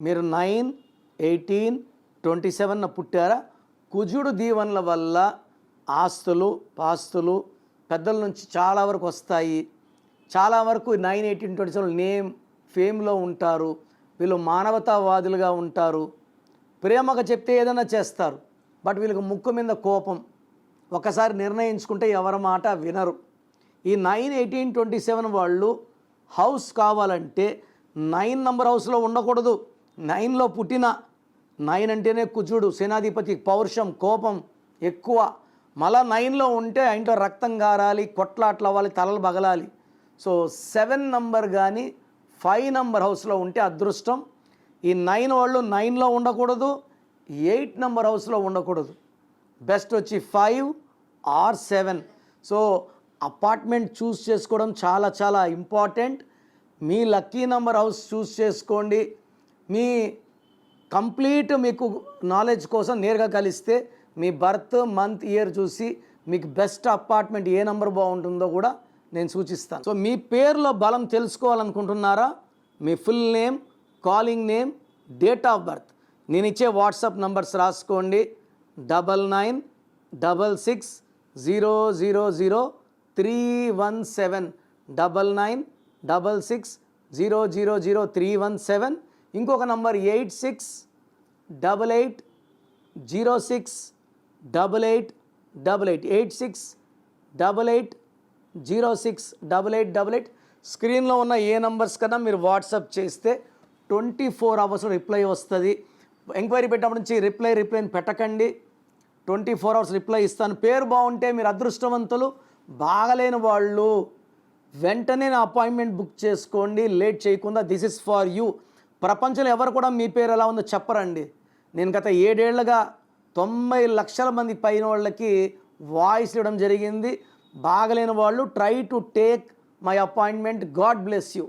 మీరు 9, 18, 27 పుట్టారా? కుజుడు దీవెనల వల్ల ఆస్తులు పాస్తులు పెద్దల నుంచి చాలా వరకు వస్తాయి. చాలా వరకు 9, 18, 27 నేమ్ ఫేమ్లో ఉంటారు. వీళ్ళు మానవతావాదులుగా ఉంటారు. ప్రేమగా చెప్తే ఏదైనా చేస్తారు. బట్ వీళ్ళకి ముక్కు మీద కోపం. ఒకసారి నిర్ణయించుకుంటే ఎవరి మాట వినరు. ఈ 9, 18, 27 వాళ్ళు హౌస్ కావాలంటే 9 నంబర్ హౌస్లో ఉండకూడదు. 9లో పుట్టిన 9 అంటేనే కుజుడు సేనాధిపతి, పౌరుషం కోపం ఎక్కువ. మళ్ళా 9లో ఉంటే ఇంట్లో రక్తం గారాలి, కొట్లాట్లు అవ్వాలి, తలలు బగలాలి. సో 7 నంబర్ కానీ 5 నంబర్ హౌస్లో ఉంటే అదృష్టం. ఈ 9 వాళ్ళు 9లో ఉండకూడదు, 8 నంబర్ హౌస్లో ఉండకూడదు. బెస్ట్ వచ్చి 5 or 7. సో అపార్ట్మెంట్ చూస్ చేసుకోవడం చాలా చాలా ఇంపార్టెంట్. మీ లక్కీ నంబర్ హౌస్ చూస్ చేసుకోండి. మీ కంప్లీట్ మీకు నాలెడ్జ్ కోసం నేరుగా కలిస్తే మీ బర్త్ మంత్ ఇయర్ చూసి మీకు బెస్ట్ అపార్ట్మెంట్ ఏ నంబర్ బాగుంటుందో కూడా నేను సూచిస్తాను. సో మీ పేరులో బలం తెలుసుకోవాలనుకుంటున్నారా? మీ full name, calling name, date of birth నేను ఇచ్చే వాట్సాప్ నంబర్స్ రాసుకోండి. 9966000317 9966000317. ఇంకొక నంబర్ 8688068888 8688068888. స్క్రీన్లో ఉన్న ఏ నంబర్స్ కన్నా మీరు వాట్సాప్ చేస్తే 24 hours రిప్లై వస్తుంది. ఎంక్వైరీ పెట్టినప్పటి నుంచి రిప్లైని పెట్టకండి. 24 hours రిప్లై ఇస్తాను. పేరు బాగుంటే మీరు అదృష్టవంతులు. బాగలేని వాళ్ళు వెంటనే నా అపాయింట్మెంట్ బుక్ చేసుకోండి, లేట్ చేయకుండా. This is for you. ప్రపంచంలో ఎవరు కూడా మీ పేరు ఎలా ఉందో చెప్పరండి. నేను గత 7 ఏళ్లుగా 90 లక్షల మంది పైన వాళ్ళకి వాయిస్ ఇవ్వడం జరిగింది. బాగలేని వాళ్ళు try to take my appointment. God bless you.